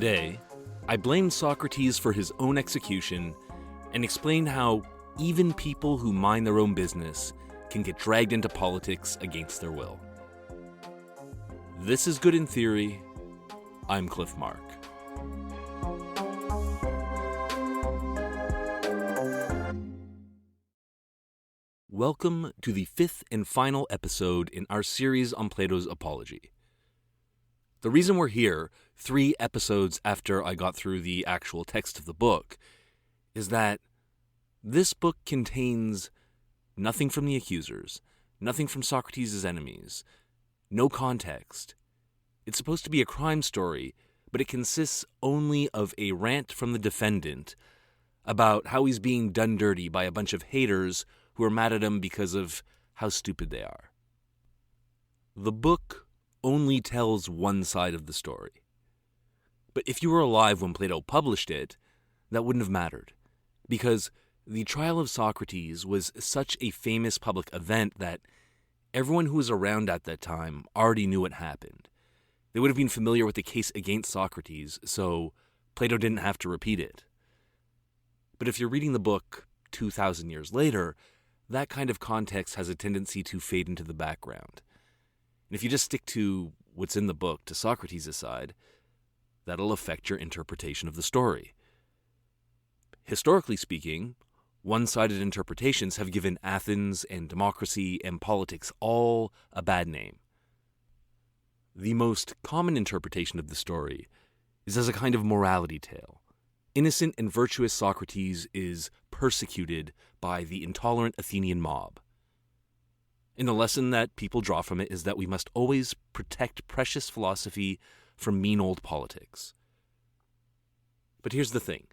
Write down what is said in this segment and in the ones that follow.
Today, I blame Socrates for his own execution and explain how even people who mind their own business can get dragged into politics against their will. This is Good in Theory. I'm Cliff Mark. Welcome to the fifth and final episode in our series on Plato's Apology. The reason we're here, 3 episodes after I got through the actual text of the book, is that this book contains nothing from the accusers, nothing from Socrates' enemies, no context. It's supposed to be a crime story, but it consists only of a rant from the defendant about how he's being done dirty by a bunch of haters who are mad at him because of how stupid they are. The book only tells one side of the story. But if you were alive when Plato published it, that wouldn't have mattered, because the trial of Socrates was such a famous public event that everyone who was around at that time already knew what happened. They would have been familiar with the case against Socrates, so Plato didn't have to repeat it. But if you're reading the book 2,000 years later, that kind of context has a tendency to fade into the background. And if you just stick to what's in the book, to Socrates' side, that'll affect your interpretation of the story. Historically speaking, one-sided interpretations have given Athens and democracy and politics all a bad name. The most common interpretation of the story is as a kind of morality tale. Innocent and virtuous Socrates is persecuted by the intolerant Athenian mob. And the lesson that people draw from it is that we must always protect precious philosophy from mean old politics. But here's the thing.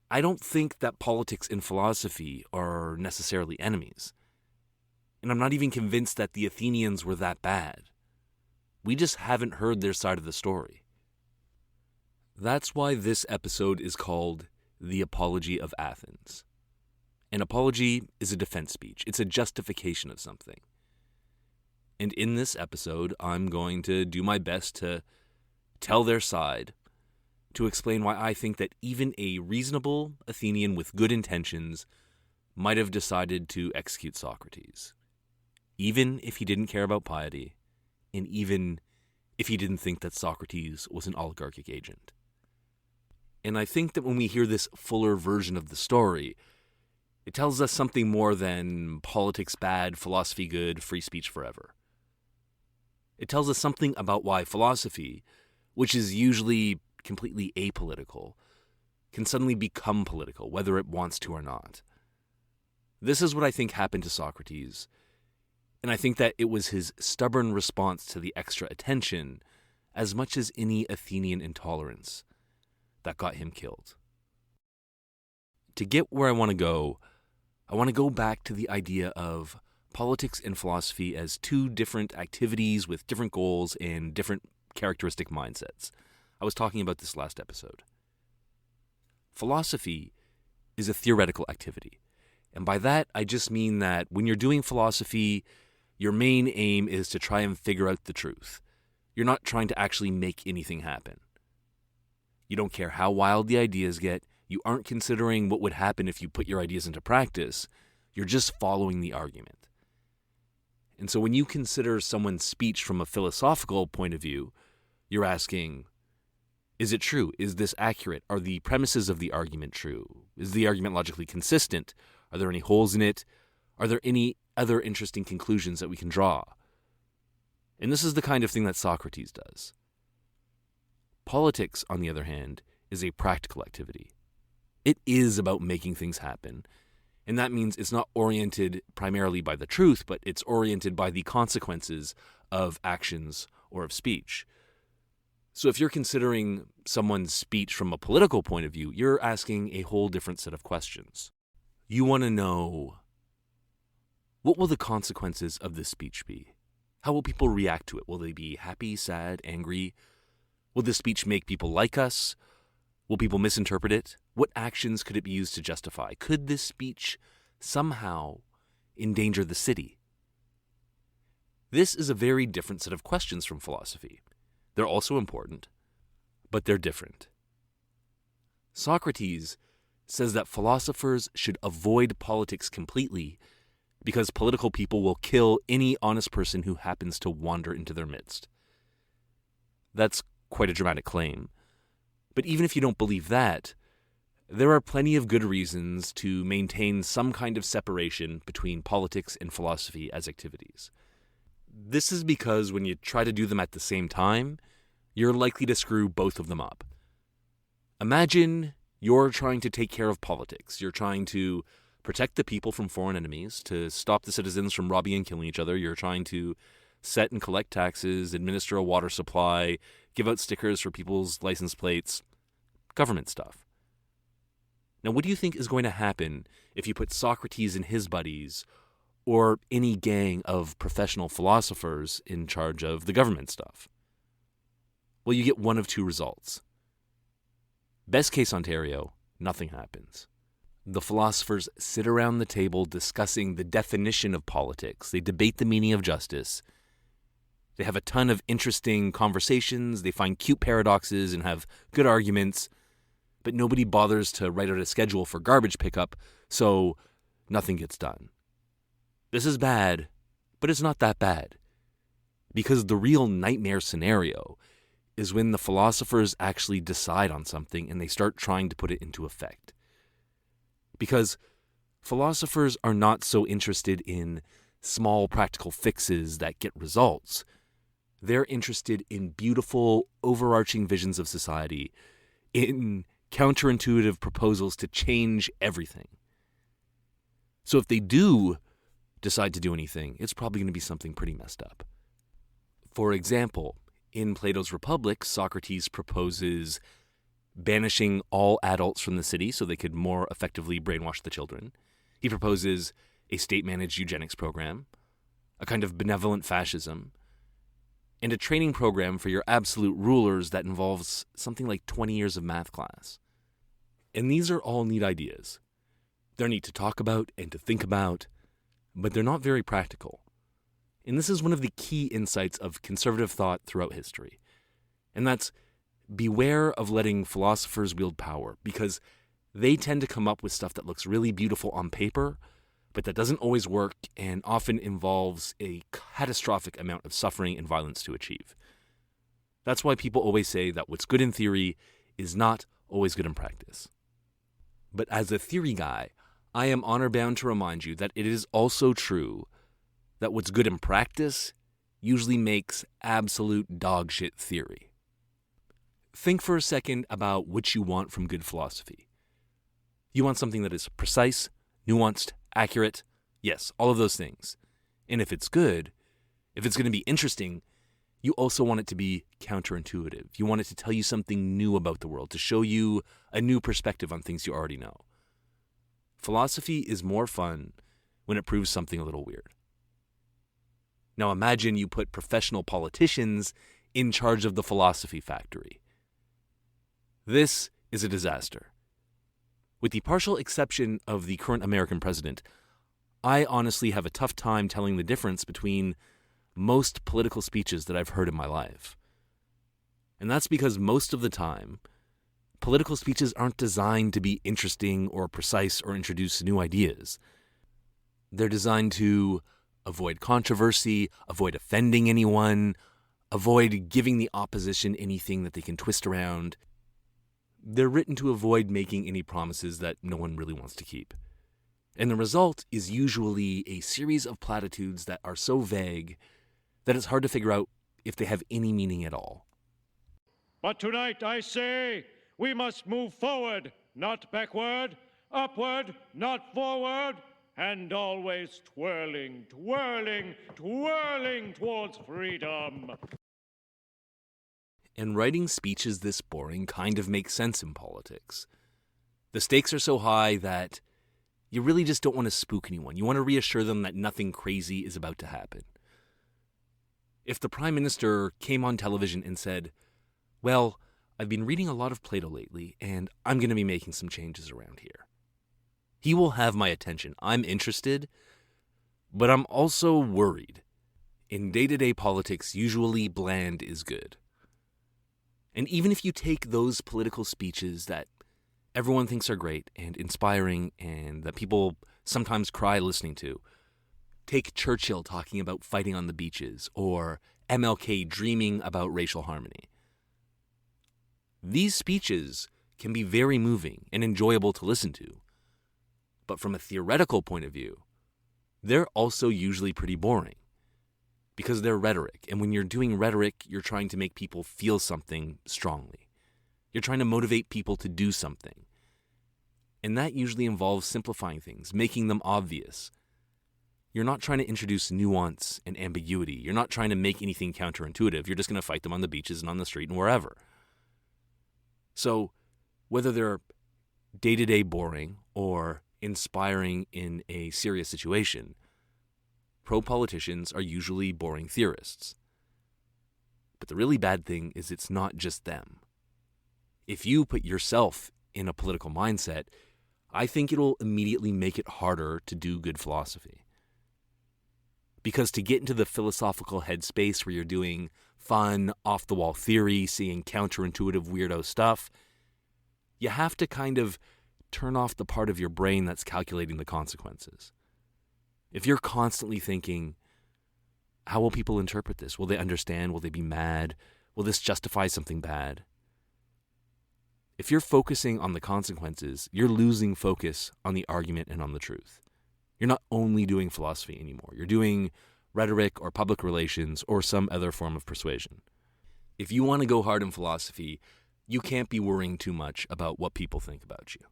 I don't think that politics and philosophy are necessarily enemies. And I'm not even convinced that the Athenians were that bad. We just haven't heard their side of the story. That's why this episode is called The Apology of Athens. An apology is a defense speech. It's a justification of something. And in this episode, I'm going to do my best to tell their side, to explain why I think that even a reasonable Athenian with good intentions might have decided to execute Socrates, even if he didn't care about piety, and even if he didn't think that Socrates was an oligarchic agent. And I think that when we hear this fuller version of the story, it tells us something more than politics bad, philosophy good, free speech forever. It tells us something about why philosophy, which is usually completely apolitical, can suddenly become political, whether it wants to or not. This is what I think happened to Socrates, and I think that it was his stubborn response to the extra attention, as much as any Athenian intolerance, that got him killed. To get where I want to go back to the idea of politics and philosophy as 2 different activities with different goals and different characteristic mindsets. I was talking about this last episode. Philosophy is a theoretical activity. And by that, I just mean that when you're doing philosophy, your main aim is to try and figure out the truth. You're not trying to actually make anything happen. You don't care how wild the ideas get. You aren't considering what would happen if you put your ideas into practice. You're just following the argument. And so when you consider someone's speech from a philosophical point of view, you're asking, is it true? Is this accurate? Are the premises of the argument true? Is the argument logically consistent? Are there any holes in it? Are there any other interesting conclusions that we can draw? And this is the kind of thing that Socrates does. Politics, on the other hand, is a practical activity. It is about making things happen. And that means it's not oriented primarily by the truth, but it's oriented by the consequences of actions or of speech. So if you're considering someone's speech from a political point of view, you're asking a whole different set of questions. You want to know, what will the consequences of this speech be? How will people react to it? Will they be happy, sad, angry? Will this speech make people like us? Will people misinterpret it? What actions could it be used to justify? Could this speech somehow endanger the city? This is a very different set of questions from philosophy. They're also important, but they're different. Socrates says that philosophers should avoid politics completely because political people will kill any honest person who happens to wander into their midst. That's quite a dramatic claim. But even if you don't believe that, there are plenty of good reasons to maintain some kind of separation between politics and philosophy as activities. This is because when you try to do them at the same time, you're likely to screw both of them up. Imagine you're trying to take care of politics. You're trying to protect the people from foreign enemies, to stop the citizens from robbing and killing each other. You're trying to set and collect taxes, administer a water supply, give out stickers for people's license plates, government stuff. Now, what do you think is going to happen if you put Socrates and his buddies, or any gang of professional philosophers, in charge of the government stuff? Well, you get one of two results. Best case Ontario, nothing happens. The philosophers sit around the table discussing the definition of politics. They debate the meaning of justice. They have a ton of interesting conversations. They find cute paradoxes and have good arguments. But nobody bothers to write out a schedule for garbage pickup, so nothing gets done. This is bad, but it's not that bad. Because the real nightmare scenario is when the philosophers actually decide on something and they start trying to put it into effect. Because philosophers are not so interested in small practical fixes that get results. They're interested in beautiful, overarching visions of society, in counterintuitive proposals to change everything. So if they do decide to do anything, it's probably going to be something pretty messed up. For example, in Plato's Republic, Socrates proposes banishing all adults from the city so they could more effectively brainwash the children. He proposes a state-managed eugenics program, a kind of benevolent fascism, and a training program for your absolute rulers that involves something like 20 years of math class. And these are all neat ideas. They're neat to talk about and to think about, but they're not very practical. And this is one of the key insights of conservative thought throughout history. And that's beware of letting philosophers wield power, because they tend to come up with stuff that looks really beautiful on paper, but that doesn't always work and often involves a catastrophic amount of suffering and violence to achieve. That's why people always say that what's good in theory is not always good in practice. But as a theory guy, I am honor-bound to remind you that it is also true that what's good in practice usually makes absolute dogshit theory. Think for a second about what you want from good philosophy. You want something that is precise, nuanced, accurate, yes, all of those things. And if it's good, if it's going to be interesting, you also want it to be counterintuitive. You want it to tell you something new about the world, to show you a new perspective on things you already know. Philosophy is more fun when it proves something a little weird. Now imagine you put professional politicians in charge of the philosophy factory. This is a disaster. With the partial exception of the current American president, I honestly have a tough time telling the difference between most political speeches that I've heard in my life. And that's because most of the time, political speeches aren't designed to be interesting or precise or introduce new ideas. They're designed to avoid controversy, avoid offending anyone, avoid giving the opposition anything that they can twist around. They're written to avoid making any promises that no one really wants to keep. And the result is usually a series of platitudes that are so vague that it's hard to figure out if they have any meaning at all. But tonight I say we must move forward, not backward, upward, not forward, and always twirling, twirling, twirling towards freedom. And writing speeches this boring kind of makes sense in politics. The stakes are so high that you really just don't want to spook anyone. You want to reassure them that nothing crazy is about to happen. If the Prime Minister came on television and said, well, I've been reading a lot of Plato lately, and I'm going to be making some changes around here, he will have my attention. I'm interested, but I'm also worried. In day-to-day politics, usually bland is good. And even if you take those political speeches that everyone thinks are great and inspiring and that people sometimes cry listening to, take Churchill talking about fighting on the beaches or MLK dreaming about racial harmony. These speeches can be very moving and enjoyable to listen to. But from a theoretical point of view, they're also usually pretty boring because they're rhetoric. And when you're doing rhetoric, you're trying to make people feel something strongly. You're trying to motivate people to do something. And that usually involves simplifying things, making them obvious. You're not trying to introduce nuance and ambiguity. You're not trying to make anything counterintuitive. You're just going to fight them on the beaches and on the street and wherever. So whether they're day-to-day boring or inspiring in a serious situation, pro-politicians are usually boring theorists. But the really bad thing is it's not just them. If you put yourself in a political mindset, I think it'll immediately make it harder to do good philosophy. Because to get into the philosophical headspace where you're doing fun, off-the-wall theory, seeing counterintuitive weirdo stuff, you have to kind of turn off the part of your brain that's calculating the consequences. If you're constantly thinking, how will people interpret this? Will they understand? Will they be mad? Will this justify something bad? If you're focusing on the consequences, you're losing focus on the argument and on the truth. You're not only doing philosophy anymore. You're doing rhetoric or public relations or some other form of persuasion. If you want to go hard in philosophy, you can't be worrying too much about what people think about you.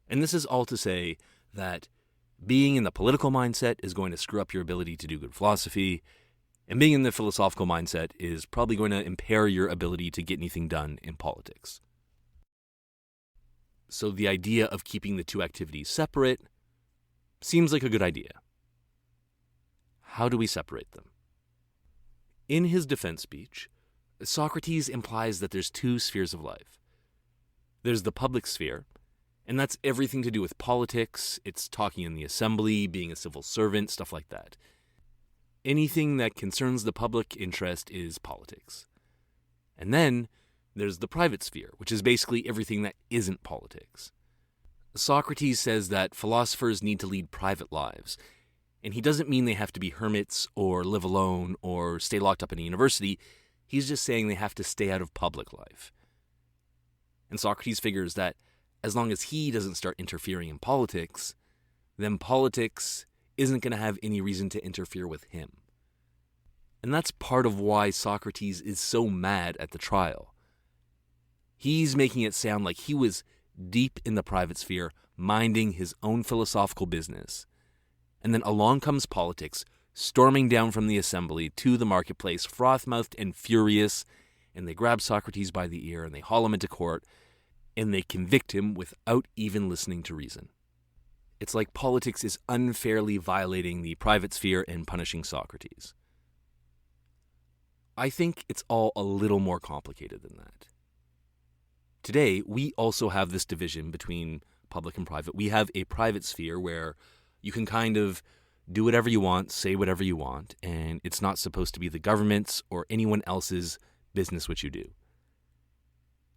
And this is all to say that being in the political mindset is going to screw up your ability to do good philosophy, and being in the philosophical mindset is probably going to impair your ability to get anything done in politics. So the idea of keeping the two activities separate seems like a good idea. How do we separate them? In his defense speech, Socrates implies that there's two spheres of life. There's the public sphere, and that's everything to do with politics. It's talking in the assembly, being a civil servant, stuff like that. Anything that concerns the public interest is politics. And then there's the private sphere, which is basically everything that isn't politics. Socrates says that philosophers need to lead private lives, and he doesn't mean they have to be hermits or live alone or stay locked up in a university. He's just saying they have to stay out of public life. And Socrates figures that as long as he doesn't start interfering in politics, then politics isn't going to have any reason to interfere with him. And that's part of why Socrates is so mad at the trial. He's making it sound like he was deep in the private sphere, minding his own philosophical business. And then along comes politics, storming down from the assembly to the marketplace, froth-mouthed and furious, and they grab Socrates by the ear and they haul him into court, and they convict him without even listening to reason. It's like politics is unfairly violating the private sphere and punishing Socrates. I think it's all a little more complicated than that. Today, we also have this division between public and private. We have a private sphere where you can kind of do whatever you want, say whatever you want, and it's not supposed to be the government's or anyone else's business what you do.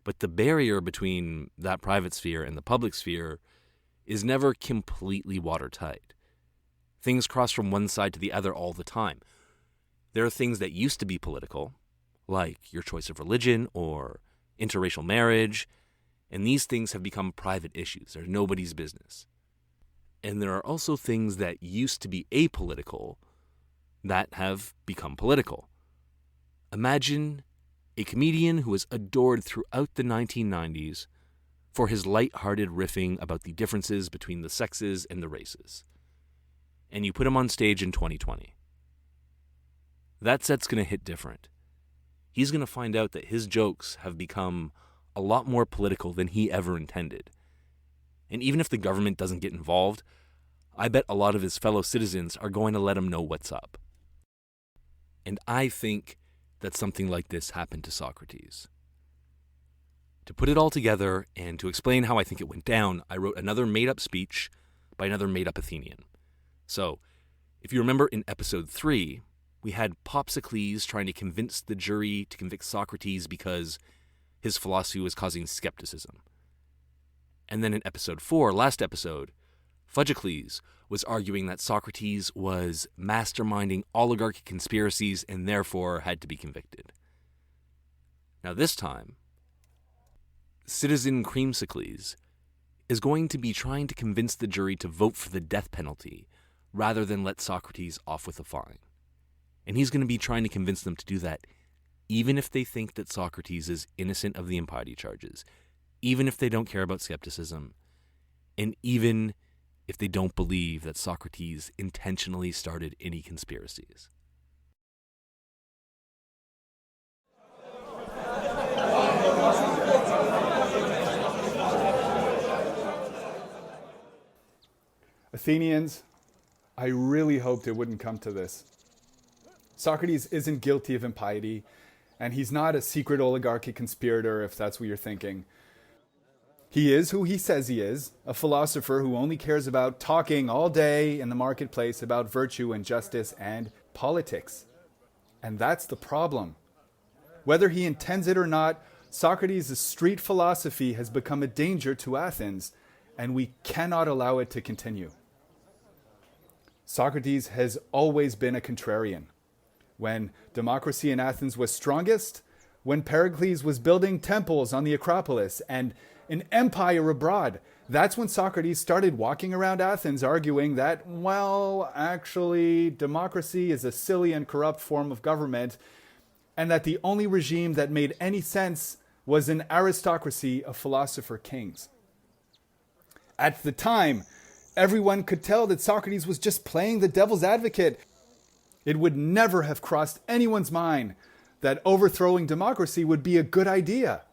But the barrier between that private sphere and the public sphere is never completely watertight. Things cross from one side to the other all the time. There are things that used to be political, like your choice of religion or interracial marriage, and these things have become private issues. They're nobody's business. And there are also things that used to be apolitical that have become political. Imagine a comedian who was adored throughout the 1990s for his light-hearted riffing about the differences between the sexes and the races. And you put him on stage in 2020. That set's going to hit different. He's going to find out that his jokes have become a lot more political than he ever intended. And even if the government doesn't get involved, I bet a lot of his fellow citizens are going to let him know what's up. And I think that something like this happened to Socrates. To put it all together and to explain how I think it went down, I wrote another made-up speech by another made-up Athenian. So, if you remember in episode 3, We had Socrates trying to convince the jury to convict Socrates because his philosophy was causing skepticism. And then in episode 4, last episode, Fudgicles was arguing that Socrates was masterminding oligarchic conspiracies and therefore had to be convicted. Now this time, Citizen Creamsicles is going to be trying to convince the jury to vote for the death penalty rather than let Socrates off with a fine. And he's going to be trying to convince them to do that even if they think that Socrates is innocent of the impiety charges, even if they don't care about skepticism, and even if they don't believe that Socrates intentionally started any conspiracies. Athenians, I really hoped it wouldn't come to this. Socrates isn't guilty of impiety, and he's not a secret oligarchic conspirator, if that's what you're thinking. He is who he says he is, a philosopher who only cares about talking all day in the marketplace about virtue and justice and politics. And that's the problem. Whether he intends it or not, Socrates' street philosophy has become a danger to Athens, and we cannot allow it to continue. Socrates has always been a contrarian. When democracy in Athens was strongest, when Pericles was building temples on the Acropolis and an empire abroad, that's when Socrates started walking around Athens arguing that, well, actually, democracy is a silly and corrupt form of government, and that the only regime that made any sense was an aristocracy of philosopher kings. At the time, everyone could tell that Socrates was just playing the devil's advocate. It would never have crossed anyone's mind that overthrowing democracy would be a good idea.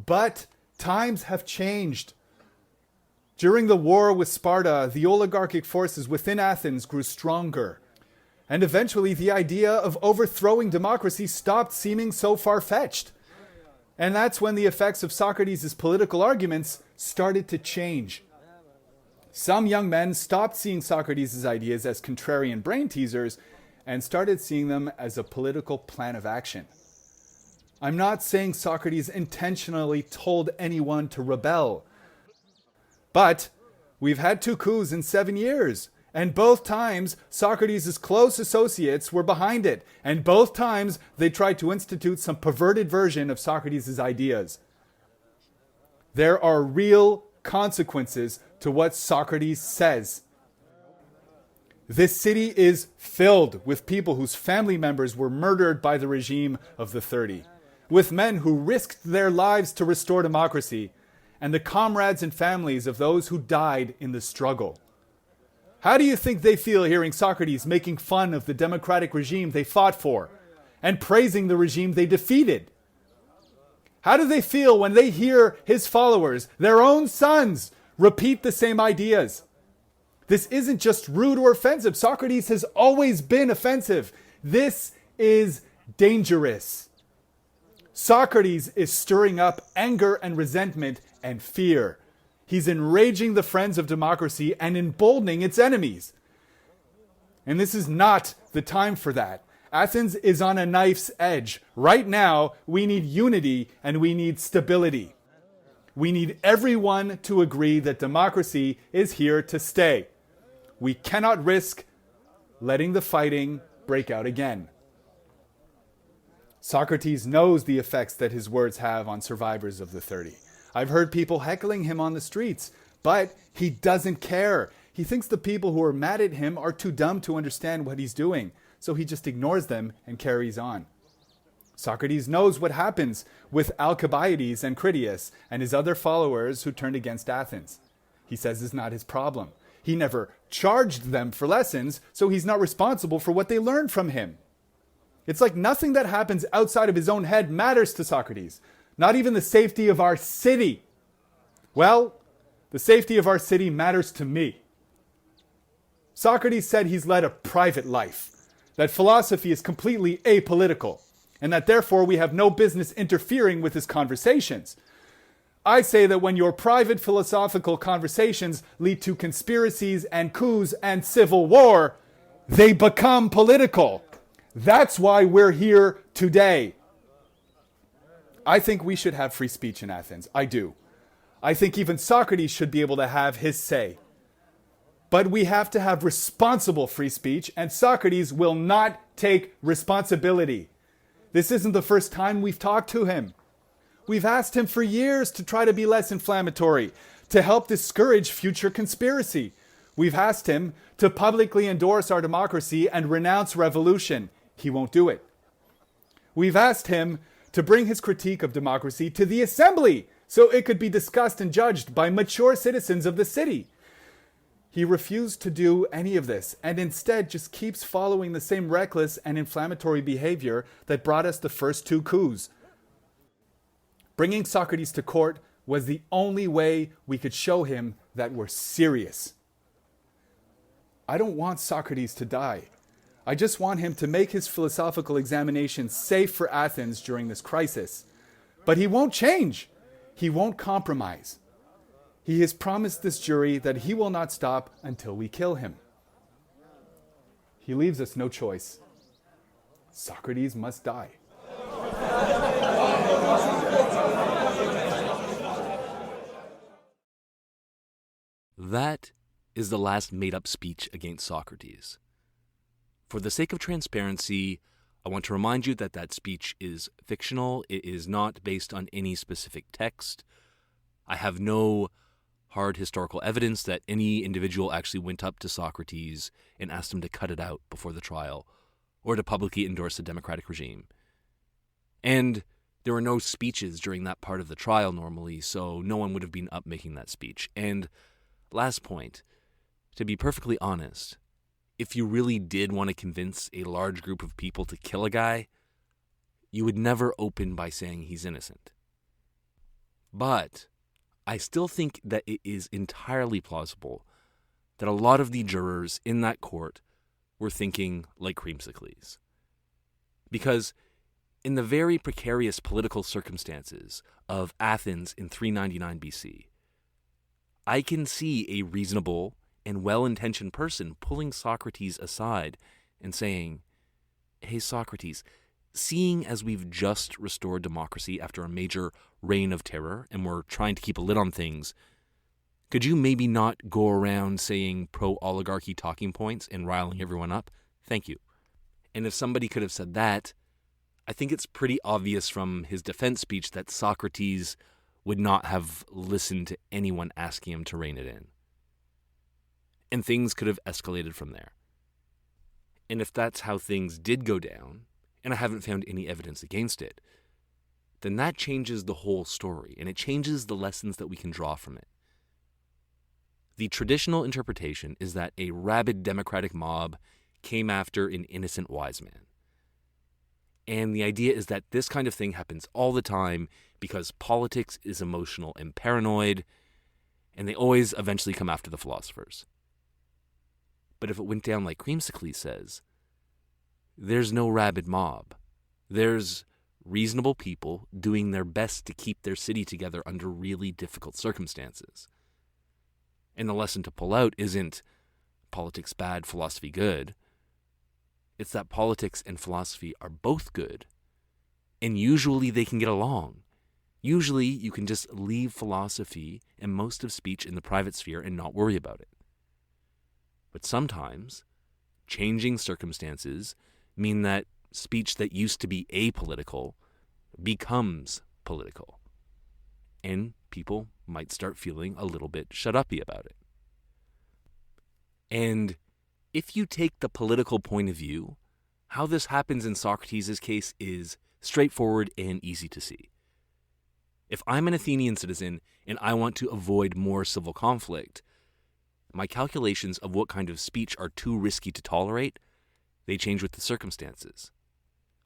But times have changed. During the war with Sparta, the oligarchic forces within Athens grew stronger. And eventually the idea of overthrowing democracy stopped seeming so far-fetched. And that's when the effects of Socrates' political arguments started to change. Some young men stopped seeing Socrates' ideas as contrarian brain teasers and started seeing them as a political plan of action. I'm not saying Socrates intentionally told anyone to rebel. But we've had 2 coups in 7 years, and both times Socrates' close associates were behind it, and both times they tried to institute some perverted version of Socrates' ideas. There are real consequences to what Socrates says. This city is filled with people whose family members were murdered by the regime of the 30, with men who risked their lives to restore democracy, and the comrades and families of those who died in the struggle. How do you think they feel hearing Socrates making fun of the democratic regime they fought for and praising the regime they defeated? How do they feel when they hear his followers, their own sons, repeat the same ideas? This isn't just rude or offensive. Socrates has always been offensive. This is dangerous. Socrates is stirring up anger and resentment and fear. He's enraging the friends of democracy and emboldening its enemies. And this is not the time for that. Athens is on a knife's edge. Right now, we need unity and we need stability. We need everyone to agree that democracy is here to stay. We cannot risk letting the fighting break out again. Socrates knows the effects that his words have on survivors of the 30. I've heard people heckling him on the streets, but he doesn't care. He thinks the people who are mad at him are too dumb to understand what he's doing, so he just ignores them and carries on. Socrates knows what happens with Alcibiades and Critias and his other followers who turned against Athens. He says it's not his problem. He never charged them for lessons, so he's not responsible for what they learned from him. It's like nothing that happens outside of his own head matters to Socrates. Not even the safety of our city. Well, the safety of our city matters to me. Socrates said he's led a private life, that philosophy is completely apolitical, and that therefore we have no business interfering with his conversations. I say that when your private philosophical conversations lead to conspiracies and coups and civil war, they become political. That's why we're here today. I think we should have free speech in Athens. I do. I think even Socrates should be able to have his say. But we have to have responsible free speech, and Socrates will not take responsibility. This isn't the first time we've talked to him. We've asked him for years to try to be less inflammatory, to help discourage future conspiracy. We've asked him to publicly endorse our democracy and renounce revolution. He won't do it. We've asked him to bring his critique of democracy to the assembly so it could be discussed and judged by mature citizens of the city. He refused to do any of this and instead just keeps following the same reckless and inflammatory behavior that brought us the first two coups. Bringing Socrates to court was the only way we could show him that we're serious. I don't want Socrates to die. I just want him to make his philosophical examination safe for Athens during this crisis. But he won't change. He won't compromise. He has promised this jury that he will not stop until we kill him. He leaves us no choice. Socrates must die. That is the last made-up speech against Socrates. For the sake of transparency, I want to remind you that that speech is fictional. It is not based on any specific text. I have no hard historical evidence that any individual actually went up to Socrates and asked him to cut it out before the trial or to publicly endorse the democratic regime. And there were no speeches during that part of the trial normally, so no one would have been up making that speech. And last point, to be perfectly honest, if you really did want to convince a large group of people to kill a guy, you would never open by saying he's innocent. But I still think that it is entirely plausible that a lot of the jurors in that court were thinking like Creamsicles. Because in the very precarious political circumstances of Athens in 399 BC, I can see a reasonable and well-intentioned person pulling Socrates aside and saying, "Hey, Socrates, seeing as we've just restored democracy after a major reign of terror and we're trying to keep a lid on things, could you maybe not go around saying pro-oligarchy talking points and riling everyone up? Thank you." And if somebody could have said that, I think it's pretty obvious from his defense speech that Socrates would not have listened to anyone asking him to rein it in. And things could have escalated from there. And if that's how things did go down, and I haven't found any evidence against it, then that changes the whole story, and it changes the lessons that we can draw from it. The traditional interpretation is that a rabid democratic mob came after an innocent wise man. And the idea is that this kind of thing happens all the time because politics is emotional and paranoid, and they always eventually come after the philosophers. But if it went down like Creamsicles says, there's no rabid mob. There's reasonable people doing their best to keep their city together under really difficult circumstances. And the lesson to pull out isn't politics bad, philosophy good. It's that politics and philosophy are both good. And usually they can get along. Usually you can just leave philosophy and most of speech in the private sphere and not worry about it. But sometimes, changing circumstances mean that speech that used to be apolitical becomes political. And people might start feeling a little bit shut-uppy about it. And if you take the political point of view, how this happens in Socrates' case is straightforward and easy to see. If I'm an Athenian citizen and I want to avoid more civil conflict, my calculations of what kind of speech are too risky to tolerate, they change with the circumstances.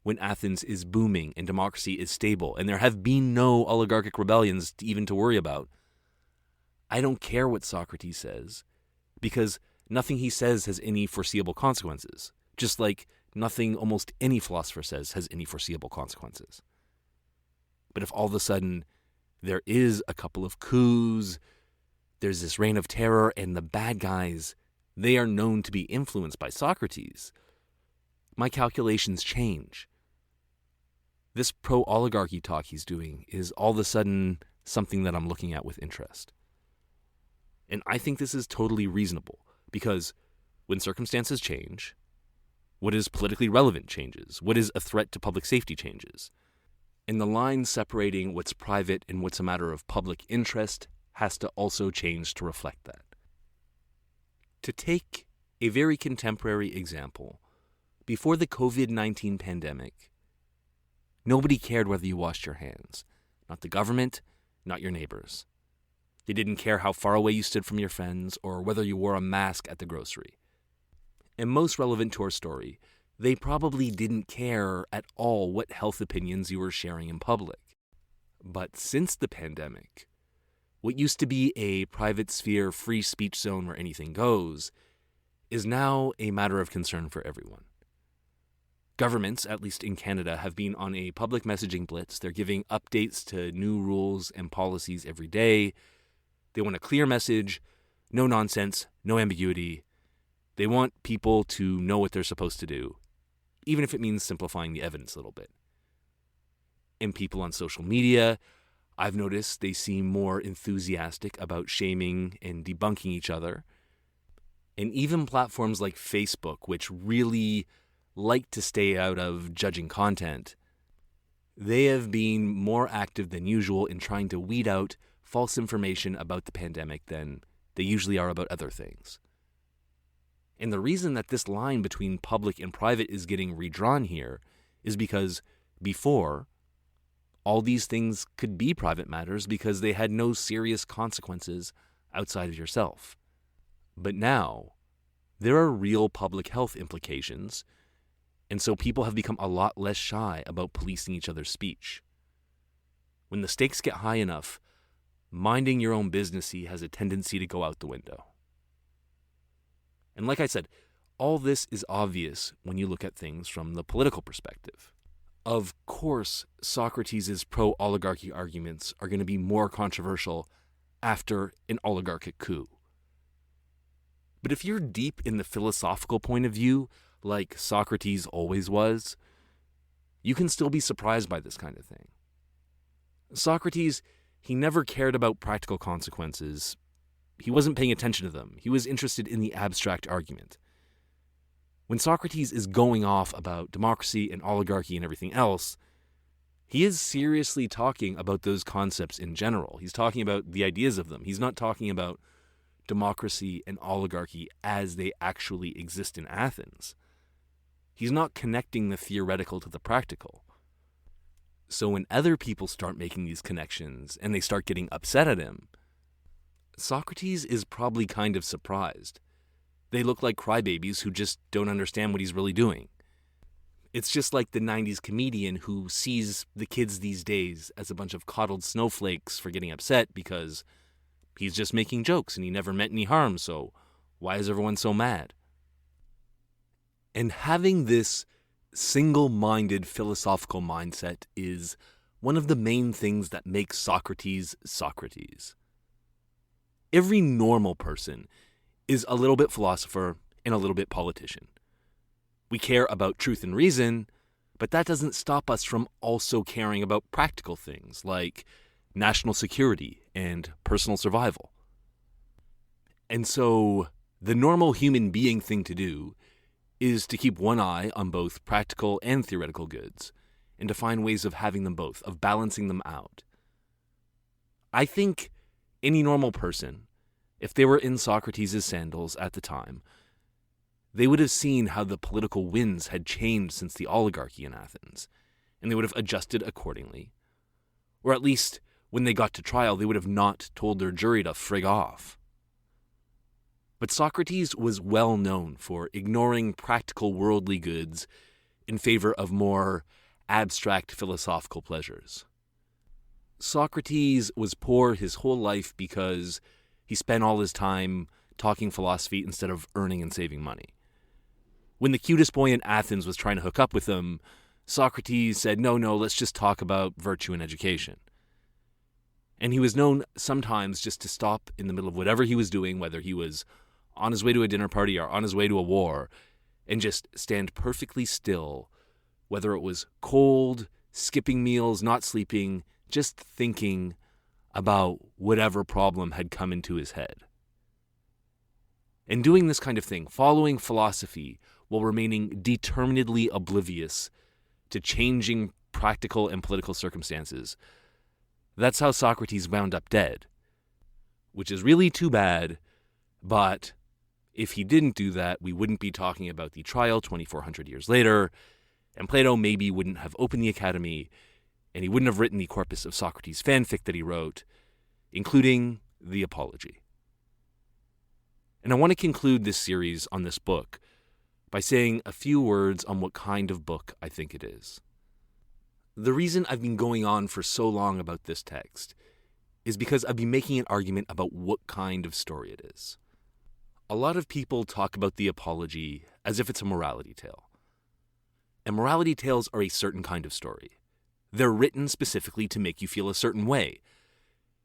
When Athens is booming and democracy is stable and there have been no oligarchic rebellions even to worry about, I don't care what Socrates says, because nothing he says has any foreseeable consequences, just like nothing almost any philosopher says has any foreseeable consequences. But if all of a sudden there is a couple of coups, there's this reign of terror, and the bad guys, they are known to be influenced by Socrates, my calculations change. This pro-oligarchy talk he's doing is all of a sudden something that I'm looking at with interest. And I think this is totally reasonable, because when circumstances change, what is politically relevant changes, what is a threat to public safety changes. And the line separating what's private and what's a matter of public interest has to also change to reflect that. To take a very contemporary example, before the COVID-19 pandemic, nobody cared whether you washed your hands. Not the government, not your neighbors. They didn't care how far away you stood from your friends or whether you wore a mask at the grocery. And most relevant to our story, they probably didn't care at all what health opinions you were sharing in public. But since the pandemic, what used to be a private sphere free speech zone where anything goes is now a matter of concern for everyone. Governments, at least in Canada, have been on a public messaging blitz. They're giving updates to new rules and policies every day. They want a clear message, no nonsense, no ambiguity. They want people to know what they're supposed to do, even if it means simplifying the evidence a little bit. And people on social media, I've noticed they seem more enthusiastic about shaming and debunking each other. And even platforms like Facebook, which really like to stay out of judging content, they have been more active than usual in trying to weed out false information about the pandemic than they usually are about other things. And the reason that this line between public and private is getting redrawn here is because before, all these things could be private matters because they had no serious consequences outside of yourself. But now, there are real public health implications, and so people have become a lot less shy about policing each other's speech. When the stakes get high enough, minding your own businessy has a tendency to go out the window. And like I said, all this is obvious when you look at things from the political perspective. Of course, Socrates' pro-oligarchy arguments are going to be more controversial after an oligarchic coup. But if you're deep in the philosophical point of view, like Socrates always was, you can still be surprised by this kind of thing. Socrates, he never cared about practical consequences. He wasn't paying attention to them. He was interested in the abstract argument. When Socrates is going off about democracy and oligarchy and everything else, he is seriously talking about those concepts in general. He's talking about the ideas of them. He's not talking about democracy and oligarchy as they actually exist in Athens. He's not connecting the theoretical to the practical. So when other people start making these connections and they start getting upset at him, Socrates is probably kind of surprised. They look like crybabies who just don't understand what he's really doing. It's just like the 90s comedian who sees the kids these days as a bunch of coddled snowflakes for getting upset because he's just making jokes and he never meant any harm, so why is everyone so mad? And having this single-minded philosophical mindset is one of the main things that makes Socrates Socrates. Every normal person is a little bit philosopher and a little bit politician. We care about truth and reason, but that doesn't stop us from also caring about practical things like national security and personal survival. And so the normal human being thing to do is to keep one eye on both practical and theoretical goods, and to find ways of having them both, of balancing them out. I think any normal person, if they were in Socrates' sandals at the time, they would have seen how the political winds had changed since the oligarchy in Athens, and they would have adjusted accordingly. Or at least, when they got to trial, they would have not told their jury to frig off. But Socrates was well known for ignoring practical worldly goods in favor of more abstract philosophical pleasures. Socrates was poor his whole life because he spent all his time talking philosophy instead of earning and saving money. When the cutest boy in Athens was trying to hook up with him, Socrates said, no, let's just talk about virtue and education. And he was known sometimes just to stop in the middle of whatever he was doing, whether he was on his way to a dinner party or on his way to a war, and just stand perfectly still, whether it was cold, skipping meals, not sleeping, just thinking about whatever problem had come into his head. And doing this kind of thing, following philosophy while remaining determinedly oblivious to changing practical and political circumstances, that's how Socrates wound up dead. Which is really too bad, but if he didn't do that, we wouldn't be talking about the trial 2,400 years later, and Plato maybe wouldn't have opened the academy, and he wouldn't have written the corpus of Socrates fanfic that he wrote, including the Apology. And I want to conclude this series on this book by saying a few words on what kind of book I think it is. The reason I've been going on for so long about this text is because I've been making an argument about what kind of story it is. A lot of people talk about the Apology as if it's a morality tale. And morality tales are a certain kind of story. They're written specifically to make you feel a certain way.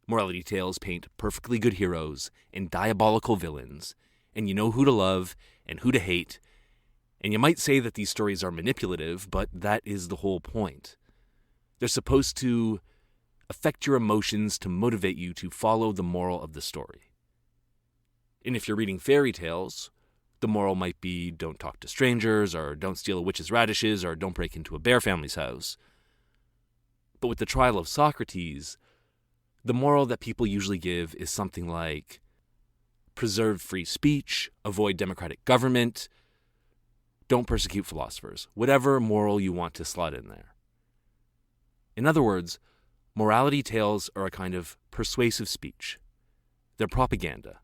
Morality tales paint perfectly good heroes and diabolical villains, and you know who to love and who to hate. And you might say that these stories are manipulative, but that is the whole point. They're supposed to affect your emotions to motivate you to follow the moral of the story. And if you're reading fairy tales, the moral might be don't talk to strangers, or don't steal a witch's radishes, or don't break into a bear family's house. But with the trial of Socrates, the moral that people usually give is something like preserve free speech, avoid democratic government, don't persecute philosophers, whatever moral you want to slot in there. In other words, morality tales are a kind of persuasive speech. They're propaganda.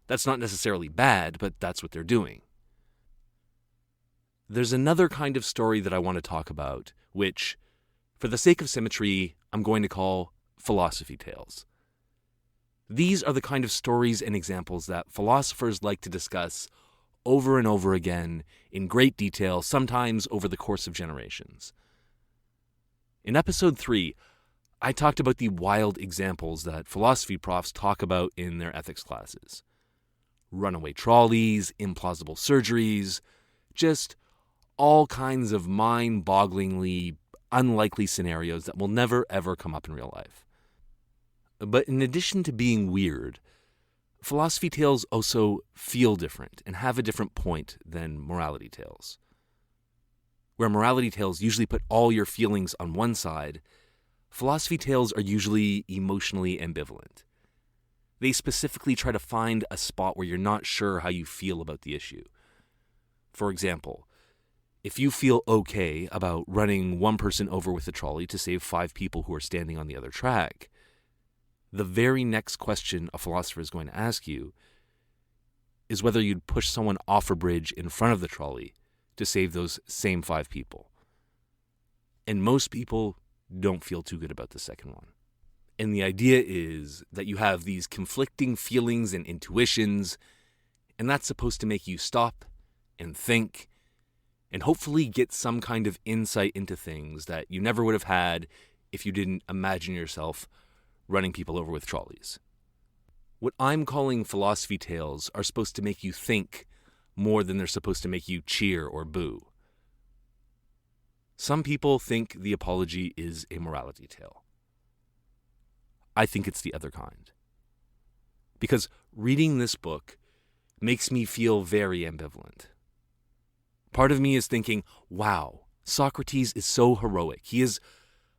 That's not necessarily bad, but that's what they're doing. There's another kind of story that I want to talk about, which, for the sake of symmetry, I'm going to call philosophy tales. These are the kind of stories and examples that philosophers like to discuss over and over again in great detail, sometimes over the course of generations. In episode 3, I talked about the wild examples that philosophy profs talk about in their ethics classes. Runaway trolleys, implausible surgeries, just all kinds of mind-bogglingly unlikely scenarios that will never ever come up in real life. But in addition to being weird, philosophy tales also feel different and have a different point than morality tales. Where morality tales usually put all your feelings on one side, philosophy tales are usually emotionally ambivalent. They specifically try to find a spot where you're not sure how you feel about the issue. For example, if you feel okay about running one person over with a trolley to save 5 people who are standing on the other track, the very next question a philosopher is going to ask you is whether you'd push someone off a bridge in front of the trolley to save those same 5 people. And most people don't feel too good about the second one. And the idea is that you have these conflicting feelings and intuitions, and that's supposed to make you stop and think and hopefully get some kind of insight into things that you never would have had if you didn't imagine yourself running people over with trolleys. What I'm calling philosophy tales are supposed to make you think more than they're supposed to make you cheer or boo. Some people think the Apology is a morality tale. I think it's the other kind. Because reading this book makes me feel very ambivalent. Part of me is thinking, wow, Socrates is so heroic. He is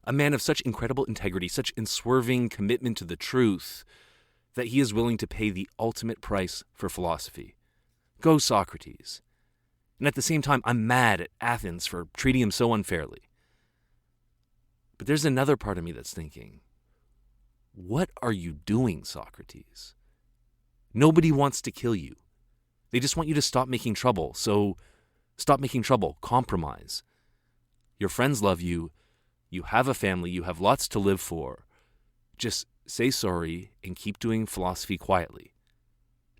a man of such incredible integrity, such unswerving commitment to the truth, that he is willing to pay the ultimate price for philosophy. Go Socrates. And at the same time, I'm mad at Athens for treating him so unfairly. But there's another part of me that's thinking, what are you doing, Socrates? Nobody wants to kill you. They just want you to stop making trouble. So stop making trouble. Compromise. Your friends love you. You have a family. You have lots to live for. Just say sorry and keep doing philosophy quietly.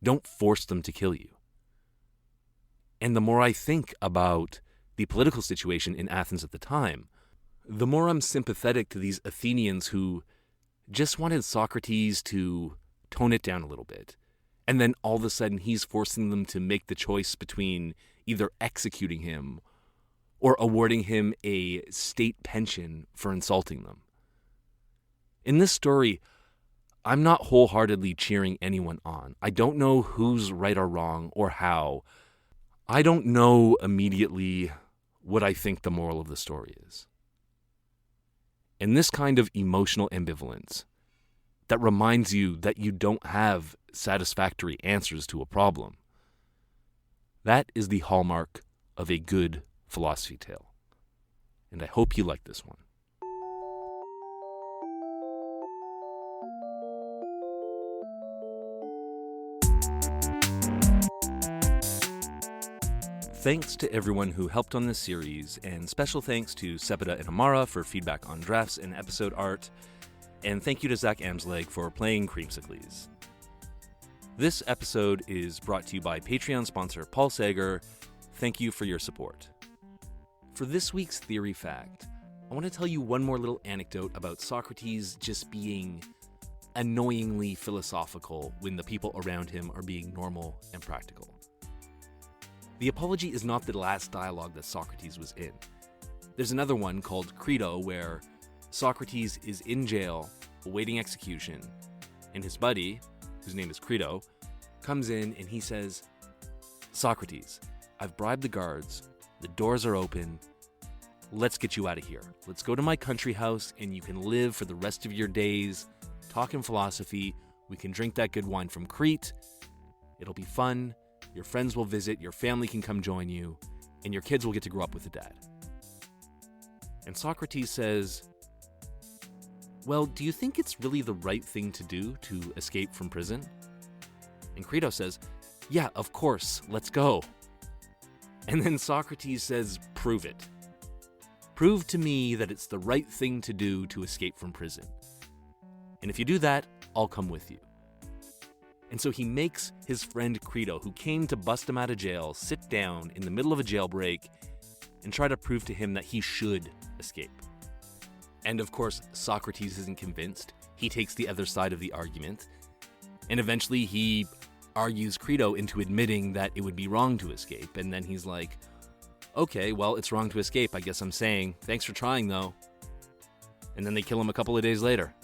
Don't force them to kill you. And the more I think about the political situation in Athens at the time, the more I'm sympathetic to these Athenians who just wanted Socrates to tone it down a little bit And then all of a sudden he's forcing them to make the choice between either executing him or awarding him a state pension for insulting them. In this story, I'm not wholeheartedly cheering anyone on. I don't know who's right or wrong or how. I don't know immediately what I think the moral of the story is. And this kind of emotional ambivalence that reminds you that you don't have satisfactory answers to a problem, that is the hallmark of a good philosophy tale. And I hope you like this one. Thanks to everyone who helped on this series, and special thanks to Sepida and Amara for feedback on drafts and episode art, and thank you to Zach Amsleg for playing Creamsicles. This episode is brought to you by Patreon sponsor Paul Sager. Thank you for your support. For this week's theory fact, I want to tell you one more little anecdote about Socrates just being annoyingly philosophical when the people around him are being normal and practical. The Apology is not the last dialogue that Socrates was in. There's another one called Crito where Socrates is in jail awaiting execution, and his buddy, whose name is Crito, comes in and he says, "Socrates, I've bribed the guards, the doors are open, let's get you out of here. Let's go to my country house and you can live for the rest of your days, talking philosophy, we can drink that good wine from Crete, it'll be fun. Your friends will visit, your family can come join you, and your kids will get to grow up with a dad." And Socrates says, "Well, do you think it's really the right thing to do to escape from prison?" And Crito says, "Yeah, of course, let's go." And then Socrates says, "Prove it. Prove to me that it's the right thing to do to escape from prison. And if you do that, I'll come with you." And so he makes his friend Crito, who came to bust him out of jail, sit down in the middle of a jailbreak and try to prove to him that he should escape. And of course, Socrates isn't convinced. He takes the other side of the argument. And eventually he argues Crito into admitting that it would be wrong to escape. And then he's like, "Okay, well, it's wrong to escape. I guess I'm saying, thanks for trying though." And then they kill him a couple of days later.